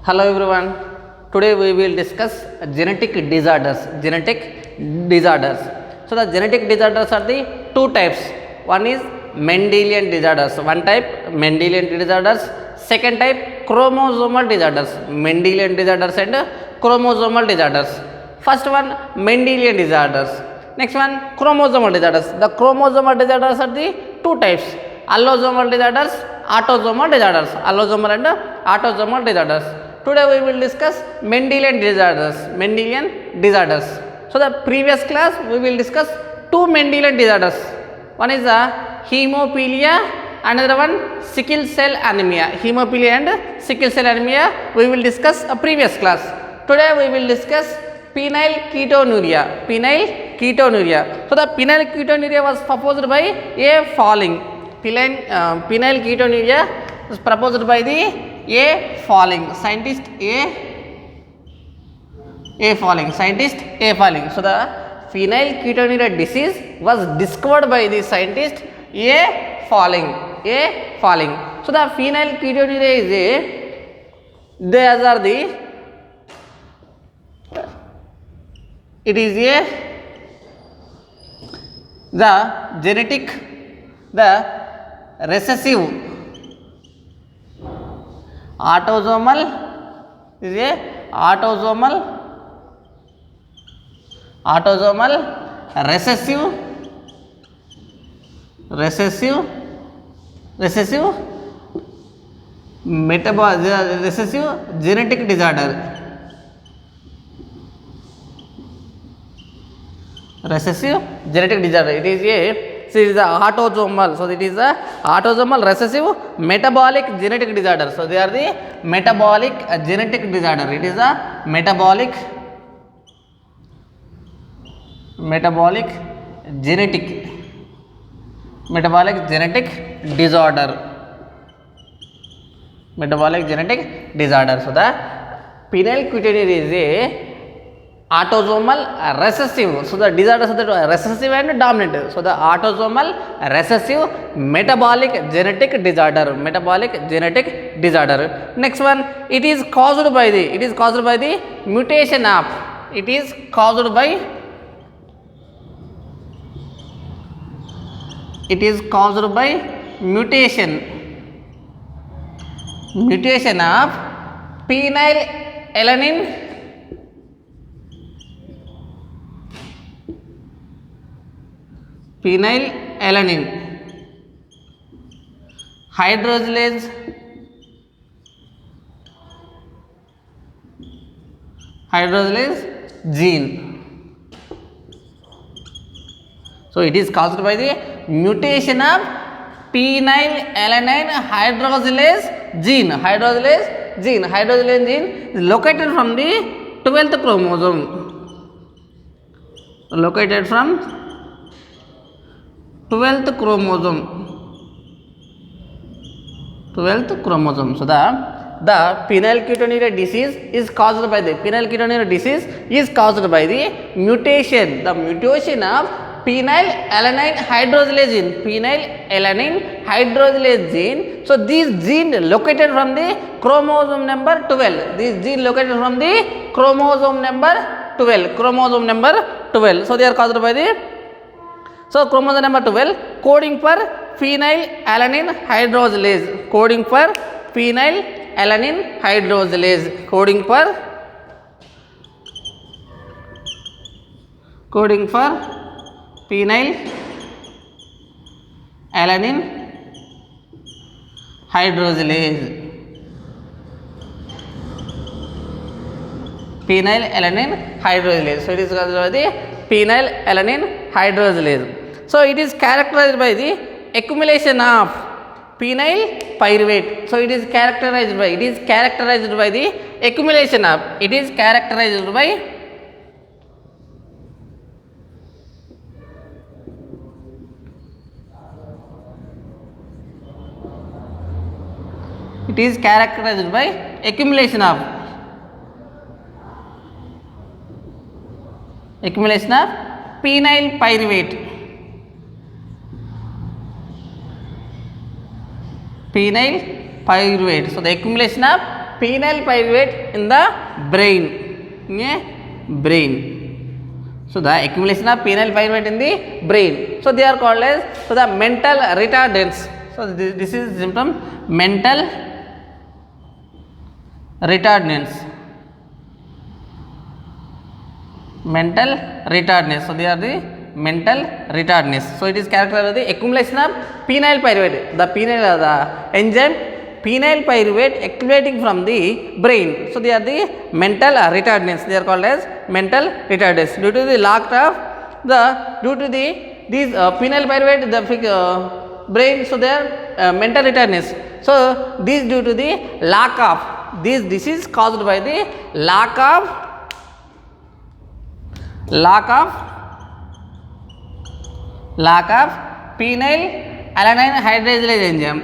Hello everyone. Today we will discuss genetic disorders. Genetic disorders. So the genetic disorders are the two types. One is Mendelian disorders. One type Mendelian disorders. Second type chromosomal disorders. Mendelian disorders and chromosomal disorders. First one Mendelian disorders. Next one chromosomal disorders. The chromosomal disorders are the two types. Allosomal disorders, autosomal disorders. Allosomal and autosomal disorders. Today we will discuss Mendelian disorders. Mendelian disorders. So the previous class we will discuss two Mendelian disorders. One is hemophilia, another one sickle cell anemia. Hemophilia and sickle cell anemia we will discuss a previous class. Today we will discuss phenylketonuria. Phenylketonuria. So the phenylketonuria was proposed by A. Fowling. Phenylketonuria was proposed by the A. Fowling, scientist A. Fowling, scientist A. Fowling. So the phenylketonuria disease was discovered by the scientist A. Fowling. A. Fowling. So the phenylketonuria is the genetic, the recessive, autosomal is a autosomal recessive recessive genetic disorder. Recessive genetic disorder. It is the autosomal. So it is the autosomal recessive metabolic genetic disorder. So they are the metabolic genetic disorder. It is a metabolic genetic disorder. Metabolic genetic disorder. So the phenylketonuria is a autosomal recessive. So the disorders are the recessive and dominant. So the autosomal recessive metabolic genetic disorder. Next one, it is caused by the mutation of mutation of phenylalanine hydroxylase gene. So it is caused by the mutation of phenylalanine hydroxylase gene. Hydroxylase gene is located from the 12th chromosome. Located from 12th chromosome. So the phenylketonuria disease is caused by the mutation of phenylalanine hydroxylase gene. So this gene located from the chromosome number 12. Chromosome number 12. So they are caused by the chromosome number 12 coding for phenylalanine hydroxylase. Coding for phenylalanine hydroxylase. So it is caused by the phenylalanine hydroxylase. So it is characterized by the accumulation of phenyl pyruvate. So it is characterized by the accumulation of accumulation of phenyl pyruvate. So the accumulation of penile pyruvate in the brain. In a brain. So the accumulation of penile pyruvate in the brain. So they are called as the mental retardants. So this is symptom mental retardants. Mental retardness. So they are the mental retardness. So it is characterized by the accumulation of penile pyruvate. The penile, the enzyme penile pyruvate accumulating from the brain. So they are the mental retardants. They are called as mental retardants due to the lack of these penile pyruvate the brain. So they are mental retardants. So this due to the lack of this disease caused by the lack of penile alanine hydrolase enzyme.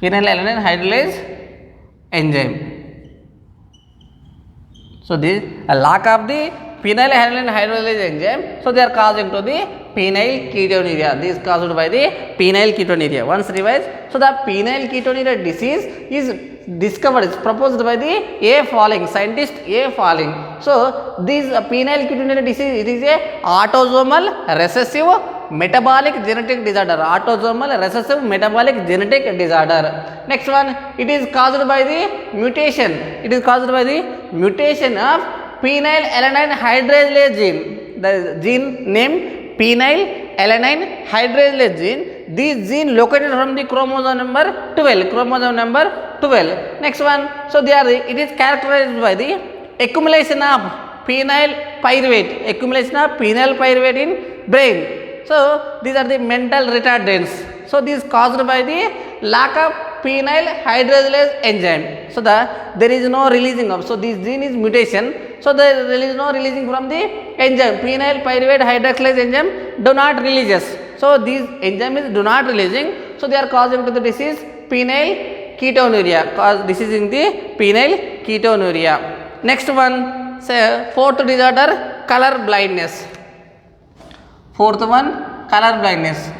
Phenylalanine hydrolase enzyme. So this lack of the phenylalanine hydrolase enzyme. So they are causing to the phenylketonuria. This is caused by the phenylketonuria. Once revised. So the phenylketonuria disease is discovered, is proposed by the A. Fowling, scientist A. Fowling. So this phenylketonuria disease, it is a autosomal recessive metabolic genetic disorder. Autosomal recessive metabolic genetic disorder. Next one, it is caused by the mutation. It is caused by the mutation of phenylalanine hydrolase gene. The gene named phenylalanine hydrolase gene. This gene located from the chromosome number 12. Chromosome number 12. Next one, so they are it is characterized by the accumulation of penile pyruvate. Accumulation of penile pyruvate in brain. So these are the mental retardants. So this is caused by the lack of phenyl hydrolase enzyme. So there is no releasing of. So this gene is mutation. So there is no releasing from the enzyme. Phenyl pyruvate hydroxylase enzyme do not releases. So these enzyme is do not releasing. So they are causing to the disease phenylketonuria. Diseasing the phenylketonuria. Next one, say fourth disorder, color blindness. Fourth one, color blindness.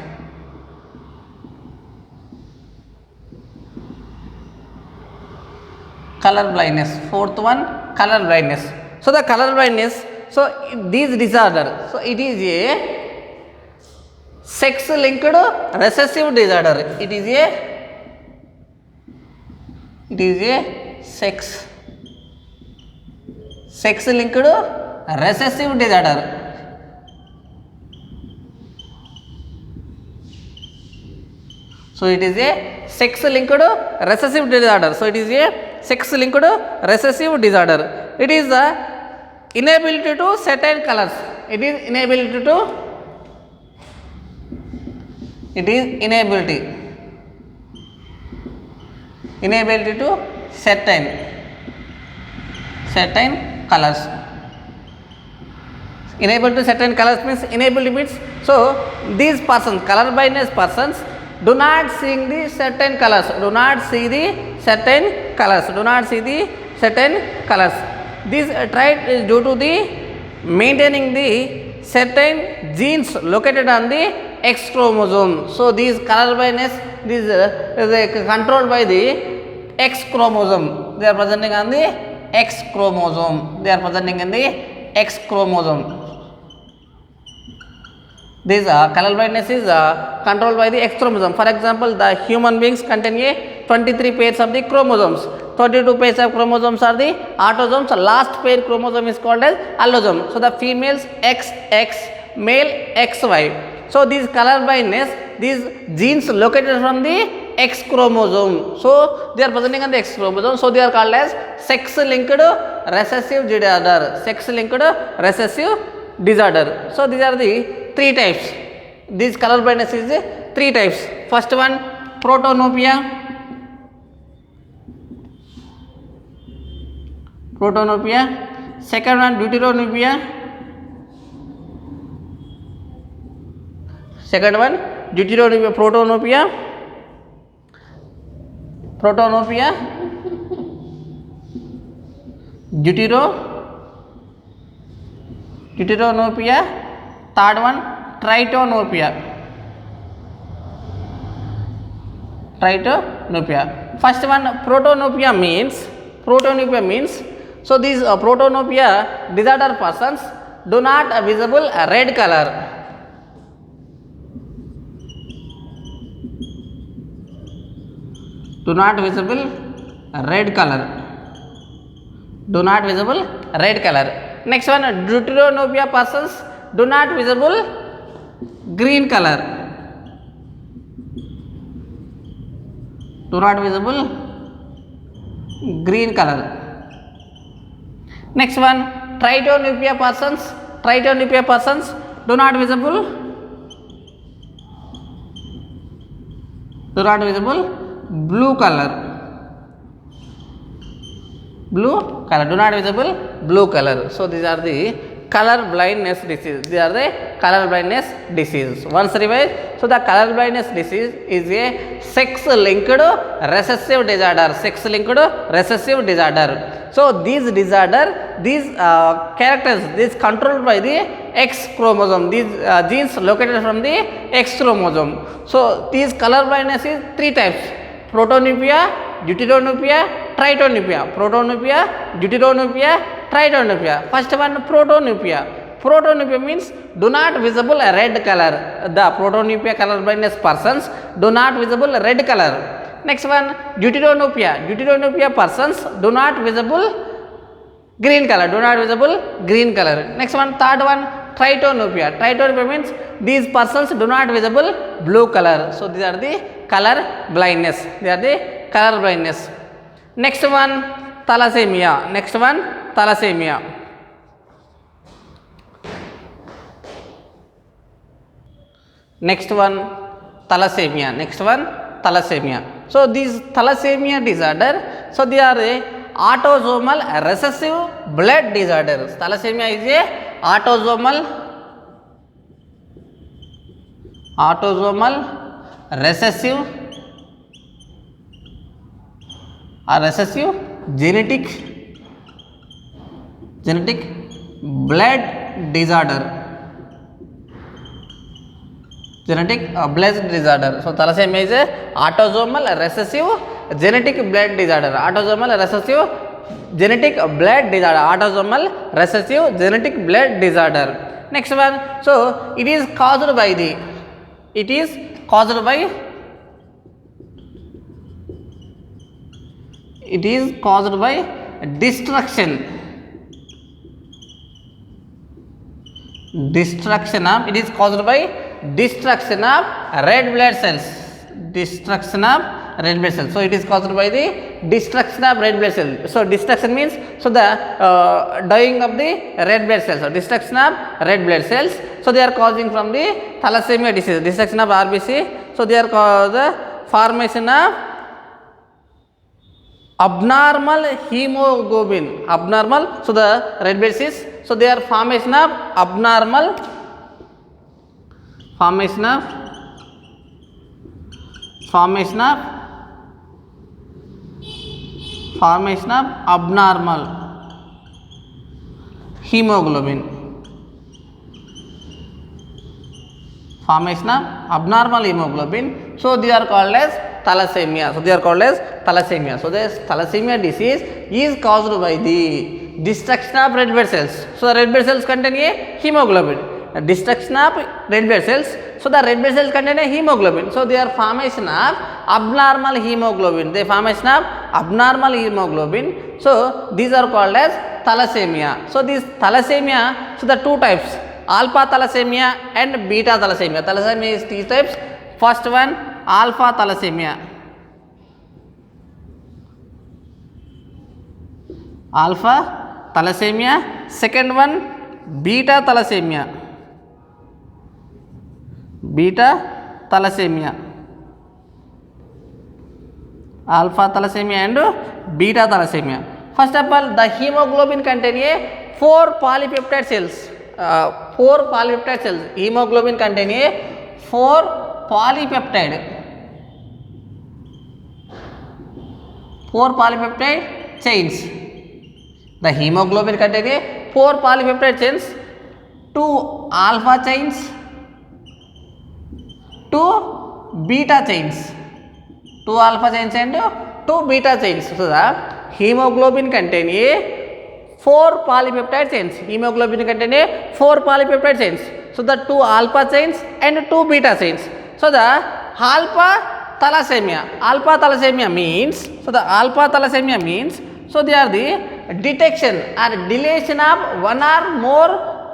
Color blindness. Fourth one, color blindness. So the color blindness. So this disorder. So it is a sex linked recessive disorder. It is a sex linked recessive disorder. So it is a sex linked recessive disorder. So it is a sex linked recessive disorder. It is the inability to certain colors. It is inability to certain colors. Inable to certain colors means inability means, so these persons, color blindness persons do not see the certain colors. Do not see the certain colors. This trait is due to the maintaining the certain genes located on the X chromosome. So these color blindness, this is controlled by the X chromosome. They are presenting on the X chromosome. This color blindness is controlled by the X chromosome. For example, the human beings contain 23 pairs of the chromosomes. 22 pairs of chromosomes are the autosomes. Last pair chromosome is called as allosome. So the females XX, male XY. So this color blindness, these genes located from the X chromosome. So they are presenting on the X chromosome. So they are called as sex linked recessive disorder. So these are the three types. This color blindness is three types. First one, protanopia. Second one, deuteranopia. Protanopia. deuteranopia. Third one, tritonopia. First one, protonopia means, so these protonopia disorder persons do not visible red color. Do not visible red color. Next one, deuteranopia persons do not visible green color. Next one, tritonopia persons do not visible blue color. Do not visible blue color. So these are the color blindness disease. Once revise. So the color blindness disease is a sex linked recessive disorder. So these characters, these controlled by the X chromosome. These genes located from the X chromosome. So these color blindness is 3 types: protonopia, deuteranopia, tritonopia. First one, protonopia means do not visible a red color. The protonopia color blindness persons do not visible red color. Next one, deuteranopia persons do not visible green color. Next one, third one, tritonopia means these persons do not visible blue color. So these are the color blindness. Next one, thalassemia. So these thalassemia disorder, so they are a autosomal recessive blood disorders. Thalassemia is a autosomal recessive genetic blood disorder. So thalassemia is a autosomal recessive genetic blood disorder. Next one, so it is caused by destruction of red blood cells. So it is caused by the destruction of red blood cells. So destruction means, so the dying of the red blood cells, or destruction of red blood cells. So they are causing from the thalassemia disease, destruction of RBC. So they are caused the formation of abnormal hemoglobin. So the red blood cells, so they are formation of abnormal hemoglobin. So they are called as thalassemia. So this thalassemia disease is caused by the destruction of red blood cells. So the red blood cells contain a hemoglobin. Destruction of red blood cells. So the red blood cells contain a hemoglobin. So they are formation of abnormal hemoglobin. So these are called as thalassemia. So this thalassemia, so the 2 types: alpha thalassemia and beta thalassemia. Thalassemia is 3 types. First one, alpha thalassemia. Second one, beta thalassemia. Alpha thalassemia and beta thalassemia. First of all, the hemoglobin contain a 4 polypeptide cells. Hemoglobin contain a 4 polypeptide chains. The hemoglobin contains 4 polypeptide chains, 2 alpha chains, 2 beta chains, 2 alpha chains and 2 beta chains. So the hemoglobin contains 4 polypeptide chains. Hemoglobin contains 4 polypeptide chains. So the 2 alpha chains and 2 beta chains. So the alpha thalassemia means, so the alpha thalassemia means, so they are the detection or deletion of one or more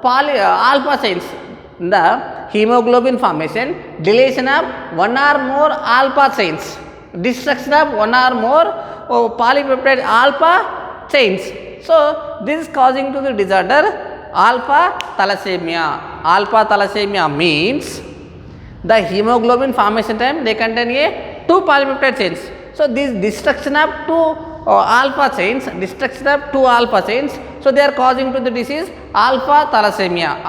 alpha chains in the hemoglobin formation, deletion of one or more alpha chains, destruction of one or more polypeptide alpha chains. So this is causing to the disorder alpha thalassemia. Alpha thalassemia means the hemoglobin formation time they contain 2 polypeptide chains. So this destruction of 2 alpha chains, so they are causing to the disease alpha thalassemia.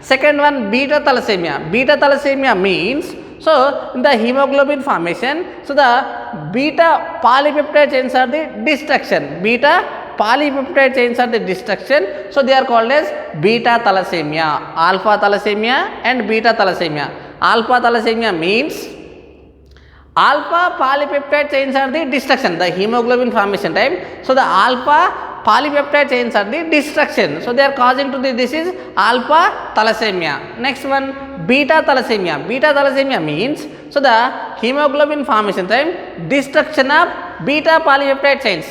Second one, beta thalassemia means, so in the hemoglobin formation, so the beta polypeptide chains are the destruction, so they are called as beta thalassemia. Alpha thalassemia and beta thalassemia. Alpha thalassemia means alpha polypeptide chains are the destruction, the hemoglobin formation time, so the alpha polypeptide chains are the destruction, so they are causing to the disease alpha thalassemia. Next one, beta thalassemia means, so the hemoglobin formation time, destruction of beta polypeptide chains,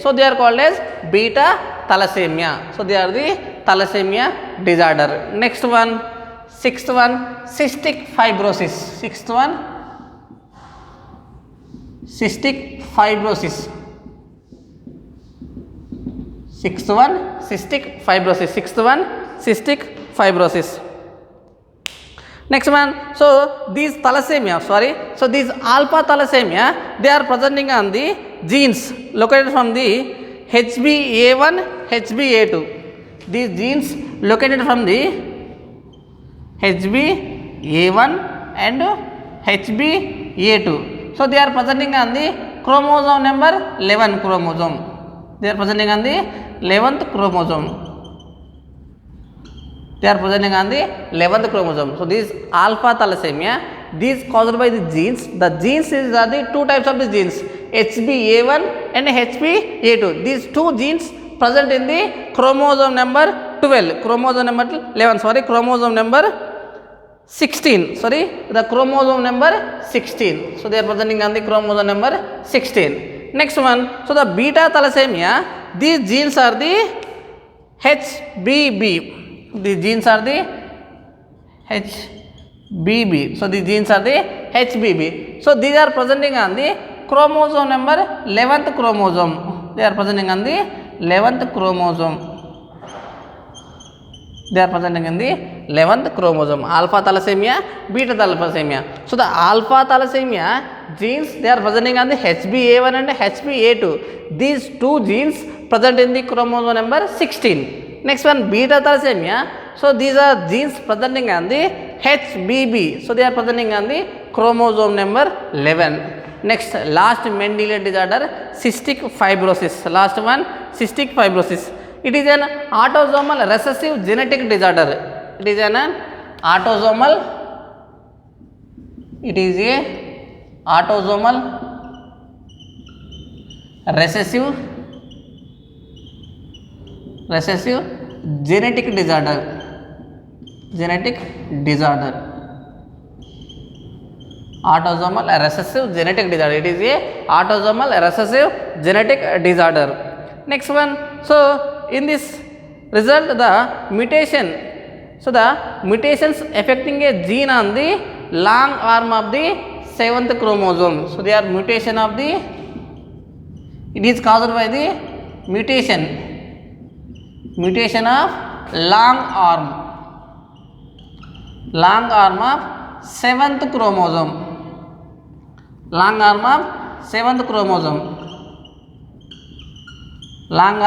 so they are called as beta thalassemia. So they are the thalassemia disorder. Next one, sixth one, cystic fibrosis. Sixth one, cystic fibrosis. Sixth one, cystic fibrosis. Next one, so these thalassemia, so these alpha thalassemia, they are presenting on the genes located from the HBA1, HBA2. These genes located from the HBA1 and HBA2. So they are presenting on the chromosome number 11 chromosome. They are presenting on the 11th chromosome. So this alpha thalassemia, these caused by the genes. The genes are the 2 types of the genes, HBA1 and HBA2. These 2 genes present in the chromosome number 12, chromosome number 11, chromosome number 16, the chromosome number 16. So they are presenting on the chromosome number 16. Next one, so the beta thalassemia, these genes are the HBB. These genes are the HBB. So these genes are the HBB. So these are presenting on the chromosome number 11th chromosome. They are presenting on the 11th chromosome. Alpha thalassemia, beta thalassemia. So the alpha thalassemia genes, they are presenting on the HBA1 and HBA2. These 2 genes present in the chromosome number 16. Next one, beta thalassemia. So these are genes presenting on the HBB. So they are presenting on the chromosome number 11. Next, last Mendelian disorder, cystic fibrosis. Last one, cystic fibrosis. It is an autosomal recessive genetic disorder. It is a autosomal recessive genetic disorder. Autosomal recessive genetic disorder. It is a autosomal recessive genetic disorder. Next one, so in this result the mutation, so the mutations affecting a gene on the long arm of the 7th chromosome. So they are mutation of the, it is caused by the mutation of long arm of 7th chromosome. Long arm of 7th chromosome. Long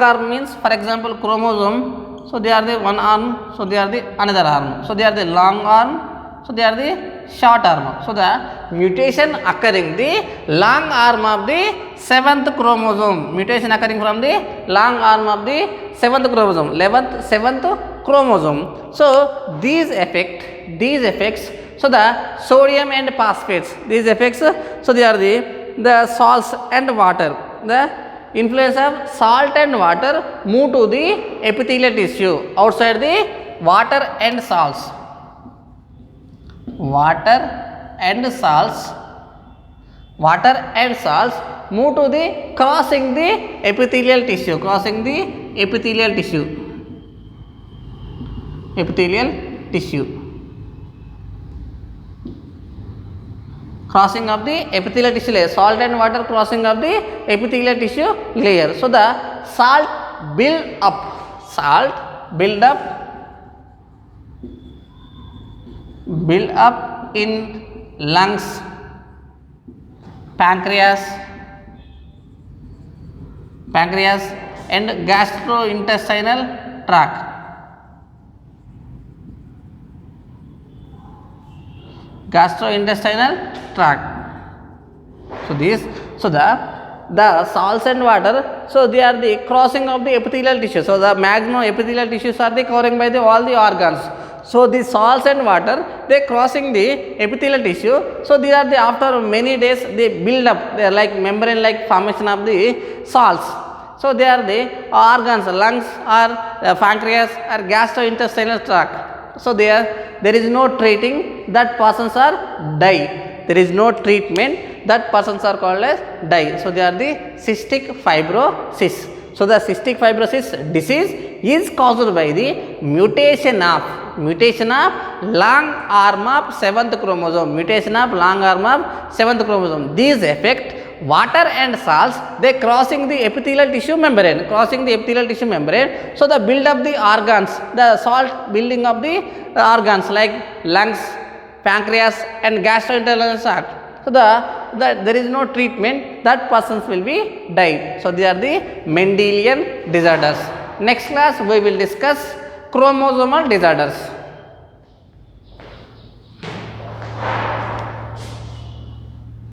arm means, for example, chromosome. So they are the one arm, so they are the another arm. So they are the long arm, So they are the short arm. So the mutation occurring the long arm of the 7th chromosome. Mutation occurring from the long arm of the 7th chromosome. 7th chromosome. So these effects. So the sodium and phosphates. These effects. So they are the salts and water. The influence of salt and water move to the epithelial tissue outside the water and salts. Water and salts move to the crossing the epithelial tissue. Crossing of the epithelial tissue layer. Salt and water crossing of the epithelial tissue layer. So the salt build up in lungs, pancreas and gastrointestinal tract. So the salts and water, so they are the crossing of the epithelial tissue. So the maximum epithelial tissues are the covering by all the organs. So the salts and water, they crossing the epithelial tissue. So these are the after many days they build up. They are like membrane like formation of the salts. So they are the organs, lungs or pancreas or gastrointestinal tract. So there is no treating, that persons are die. There is no treatment, that persons are called as die. So they are the cystic fibrosis. So the cystic fibrosis disease is caused by the mutation of long arm of 7th chromosome. These affect water and salts, they crossing the epithelial tissue membrane. So the build up the organs, the salt building of the organs like lungs, pancreas and gastrointestinal tract. So there is no treatment, that persons will be died. So they are the Mendelian disorders. Next class we will discuss chromosomal disorders.